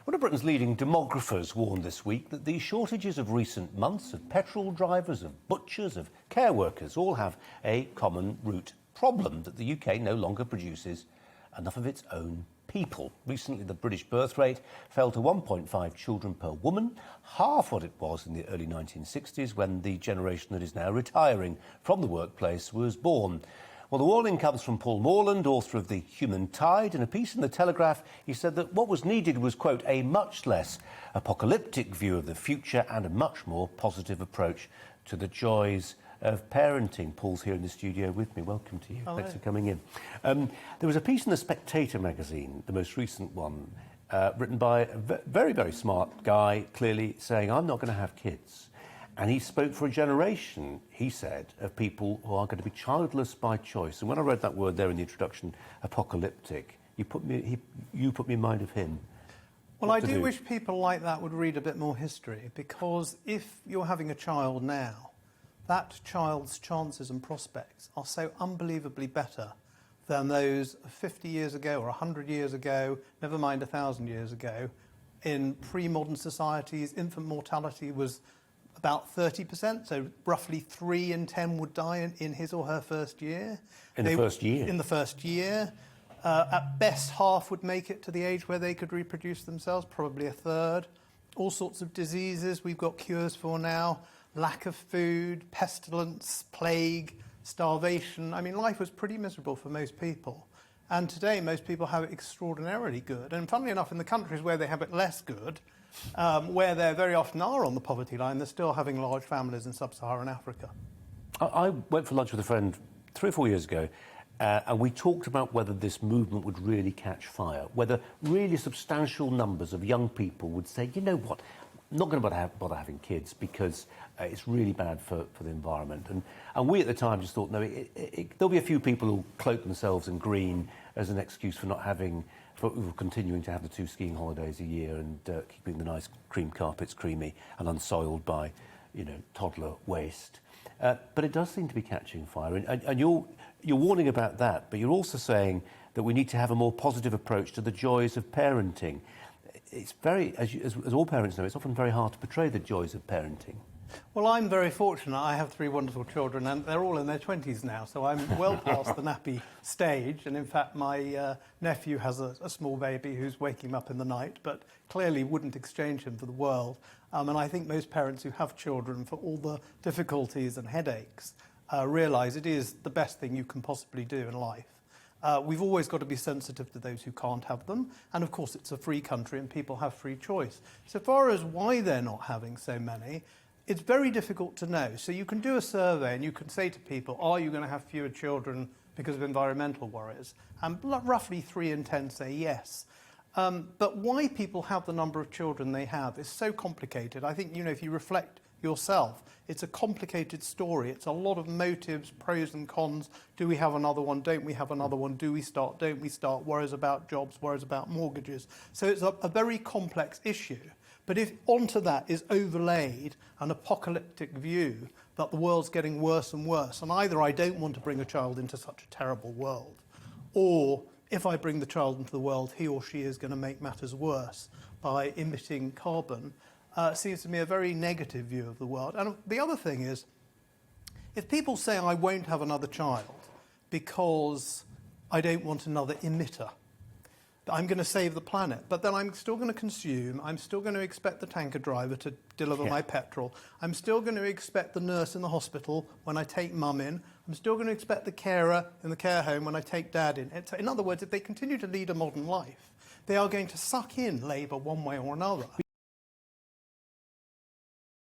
One of Britain's leading demographers warned this week that the shortages of recent months of petrol drivers, of butchers, of care workers all have a common root problem, that the UK no longer produces enough of its own people. Recently, the British birth rate fell to 1.5 children per woman, half what it was in the early 1960s when the generation that is now retiring from the workplace was born. Well, the warning comes from Paul Morland, author of The Human Tide. In a piece in The Telegraph, he said that what was needed was, quote, a much less apocalyptic view of the future and a much more positive approach to the joys of parenting. Paul's here in the studio with me. Welcome to you. Hello. Thanks for coming in. There was a piece in The Spectator magazine, the most recent one, written by a very, very smart guy, clearly saying, I'm not going to have kids. And he spoke for a generation, he said, of people who are going to be childless by choice. And when I read that word there in the introduction, apocalyptic, you put me in mind of him. Well, I do wish people like that would read a bit more history, because if you're having a child now, that child's chances and prospects are so unbelievably better than those 50 years ago or 100 years ago, never mind 1,000 years ago. In pre-modern societies, infant mortality was about 30%, so roughly 3 in 10 would die in his or her first year. In the first year? At best, half would make it to the age where they could reproduce themselves, probably a third. All sorts of diseases we've got cures for now. Lack of food, pestilence, plague, starvation. I mean, life was pretty miserable for most people. And today, most people have it extraordinarily good. And funnily enough, in the countries where they have it less good, where they very often are on the poverty line, they're still having large families in sub-Saharan Africa. I went for lunch with a friend 3 or 4 years ago, and we talked about whether this movement would really catch fire, whether really substantial numbers of young people would say, you know what, I'm not going to bother having kids because it's really bad for the environment. And we at the time just thought, no, there'll be a few people who'll cloak themselves in green as an excuse for for continuing to have the 2 skiing holidays a year and keeping the nice cream carpets creamy and unsoiled by, toddler waste. But it does seem to be catching fire. And you're warning about that, but you're also saying that we need to have a more positive approach to the joys of parenting. It's as all parents know, it's often very hard to portray the joys of parenting. Well, I'm very fortunate. I have 3 wonderful children, and they're all in their 20s now, so I'm well past the nappy stage. And in fact, my nephew has a small baby who's waking him up in the night, but clearly wouldn't exchange him for the world. And I think most parents who have children, for all the difficulties and headaches, realise it is the best thing you can possibly do in life. We've always got to be sensitive to those who can't have them. And of course, it's a free country and people have free choice. So far as why they're not having so many, it's very difficult to know. So you can do a survey and you can say to people, are you going to have fewer children because of environmental worries? And roughly 3 in 10 say yes. But why people have the number of children they have is so complicated. I think, if you reflect yourself, it's a complicated story. It's a lot of motives, pros and cons. Do we have another one? Don't we have another one? Do we start? Don't we start? Worries about jobs, worries about mortgages. So it's a very complex issue. But if onto that is overlaid an apocalyptic view that the world's getting worse and worse, and either I don't want to bring a child into such a terrible world, or if I bring the child into the world, he or she is going to make matters worse by emitting carbon, seems to me a very negative view of the world. And the other thing is, if people say I won't have another child because I don't want another emitter, I'm going to save the planet, but then I'm still going to consume, I'm still going to expect the tanker driver to deliver my petrol, I'm still going to expect the nurse in the hospital when I take mum in, I'm still going to expect the carer in the care home when I take dad in. In other words, if they continue to lead a modern life, they are going to suck in labour one way or another.